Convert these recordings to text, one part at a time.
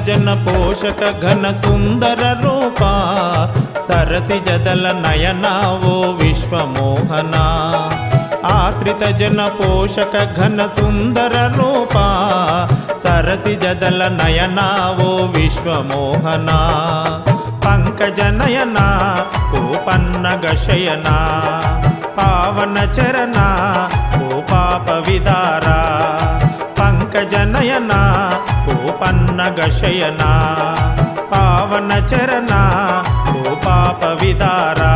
జన పోషక ఘన సుందర రూపా సరసి జదల నయనా ఓ విశ్వమోహన ఆశ్రిత జన పోషక ఘన సుందర రూపా సరసి జదల నయనా ఓ విశ్వమోహన పంకజనయన కోపన్నగ శయన పావన చరణ ఓ పాప విదారా పంకజనయన కోపన్నగ శయన పావన చరణ ఓ పాప విదారా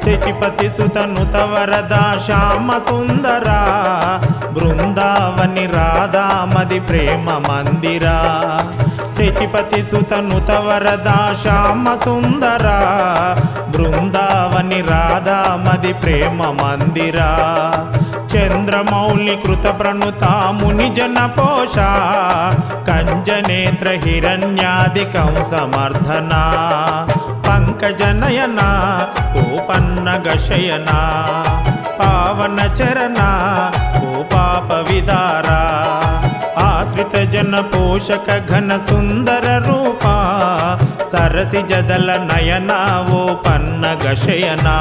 శచిపతి సుతనుత వరదా శ్యామ సుందరా బృందావని రాధా మది ప్రేమ మందిరా శచిపతి సుతనుత వరదా శ్యామ సుందరా బృందావని రాధా మది ప్రేమ మందిరా చంద్రమౌళి కృత ప్రణుత ముని జన పోష కంజనేత్ర హిరణ్యాదికం సమర్థనా పంకజనయన కోపన్నగ శయన పావన చరణ ఓ పాప విదారా ఆశ్రిత జన పోషక ఘన సుందర రూపా సరసి జదల నయనా ఓ పన్నగ శయనా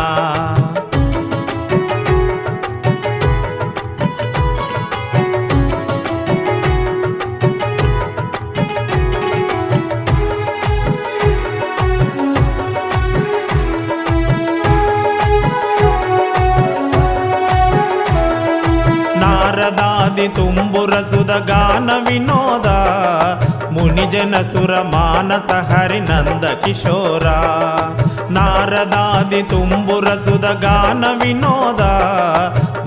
నారదాది తుంబుర సుద గాన వినోద మునిజన సుర మానస హరి నంద కిశోరా నారదాది తుంబుర సుద గాన వినోద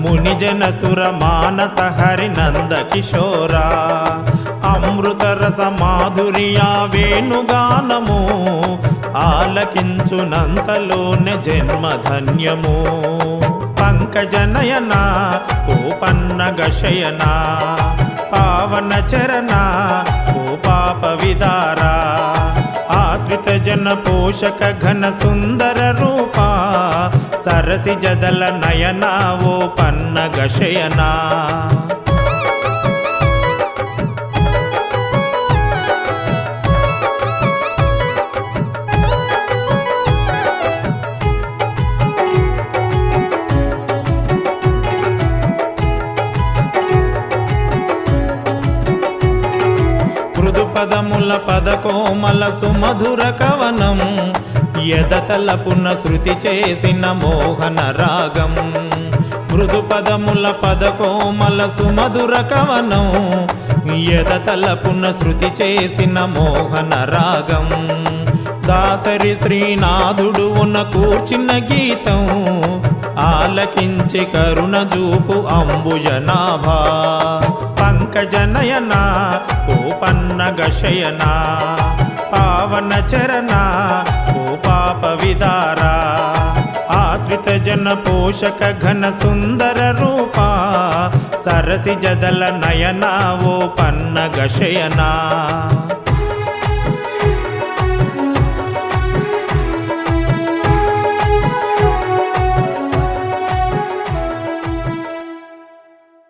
మునిజన సుర మానస హరి నంద కిశోరా అమృత రస మాధుర్యా వేణుగానము ఆలకించునంతలోనే జన్మధన్యము పంకజనయన కోపన్నగ శయన పావన చరణ ఓ పాప విదారా ఆశ్రిత జన పోషక ఘన సుందర రూపా సరసి జదల నయనా ఓ పన్నగ శయనా పదముల పదకోమల సుమధుర కవనం యదతలపున శృతి చేసిన మోహన రాగం మృదు పదముల పదకోమల సుమధుర కవనం యదతలపున శృతి చేసిన మోహన రాగం దాసరి శ్రీనాథుడు ఉన్న కూర్చిన గీతం ఆలకించి కరుణ జూపు అంబుజనాభా పంకజనయన కోపన్నగ శయన పావన చరణ ఓ పాప విదారా ఆశ్రిత జన పోషక ఘన సుందర రూపా సరసి జదల నయనా ఓ పన్నగ శయనా